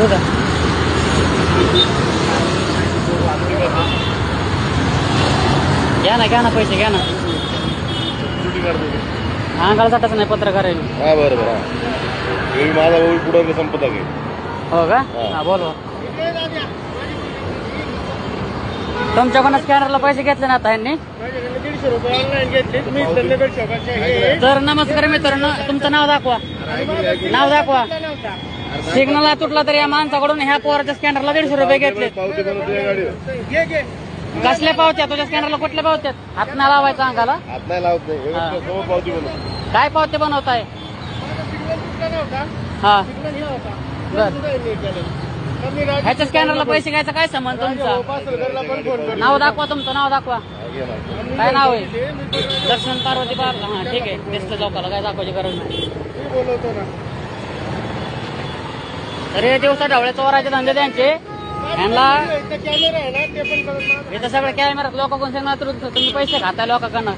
घेऊ द्या. घ्या ना पैसे घ्या ना. अंगाला जाटाच नाही पत्रकार आहे. हा बरोबर. हा माझा भाऊ पुढे संपत आहे. हो का? हा बोलवा. तुमच्याकडून स्कॅनरला पैसे घेतले ना आता यांनी? 150 रुपये ऑनलाईन घेतले. तुम्ही चंदगड शॉपाचे. तर नमस्कार मित्रांनो, तुमचं नाव दाखवा. नाव दाखवा. सिग्नल तुटला तरी या माणसाकडून ह्या पोराच्या स्कॅनरला 150 रुपये घेतले. पावती बनवते गाडीवर. कसल्या पावत्या? तुझ्या स्कॅनरला कुठल्या पावत्यात? हात नाही लावायचा अंगाला. हात नाही लावत नाही. समोर पावती बनवतो. काय पावते बनवताय? हा बर. ह्याच्या स्कॅनरला पैसे घ्यायचा काय संबंध तुमचा? नाव दाखवा तुमचं. नाव दाखवा. काय नाव आहे? दर्शन पार्वती बार. हा ठीक आहे. दिसतं चौकाला. काय दाखवायची गरज नाही. तर हे दिवसा ढवळे चोराचे धंदे त्यांचे. यांना इथं सगळं कॅमेरात लोकांकडून सांगणार तुम्ही पैसे खाताय लोकांकडनं.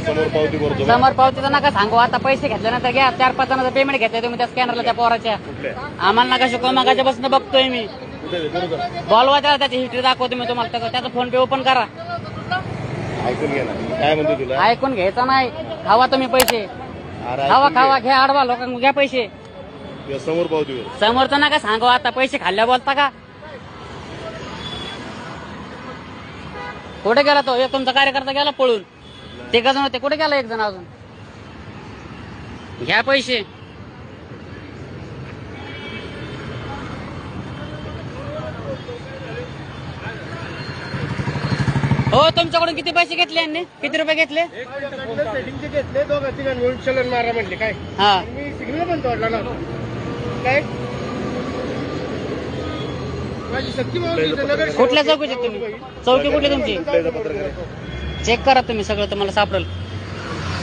समोर पावती भरतो. समोर पावतीचा नका सांगू. आता पैसे घेतल्यानंतर घ्या. 4-5 जणांचं पेमेंट घेतलंय तुम्ही त्या स्कॅनरला त्या पोराच्या. आम्हाला नका शिकवा. मगाच्या बसून बघतोय मी. बोलवा त्याला. त्याची हिस्ट्री दाखवतो मी तुम्हाला. त्याचा फोन पे ओपन करा. ऐकून घ्या ना. काय म्हणतो तुला? ऐकून घ्यायचं नाही. खावा तुम्ही पैसे. खावा घ्या. आडवा लोकांना घ्या पैसे. समोर पावतीवर. समोरचं नका सांगू. आता पैसे खाल्ल्या बोलता का? कुठे गेला तो? एक तुमचा कार्यकर्ता गेला पळून. ते जण होते. कुठे गेला एक जण अजून? घ्या पैसे. हो तुमच्याकडून किती पैसे घेतले यांनी? किती रुपये घेतले? सेटिंगचे घेतले. दोघं तिघांनी मिळून चलन मारा म्हणले. काय हा मी सिग्नल पण तोडला ना. काय माझी सक्की मावशी नगर. कुठल्या चौकीचे तुम्ही? चौकी कुठली तुमची? चेक करा तुम्ही सगळं. तुम्हाला सापडेल.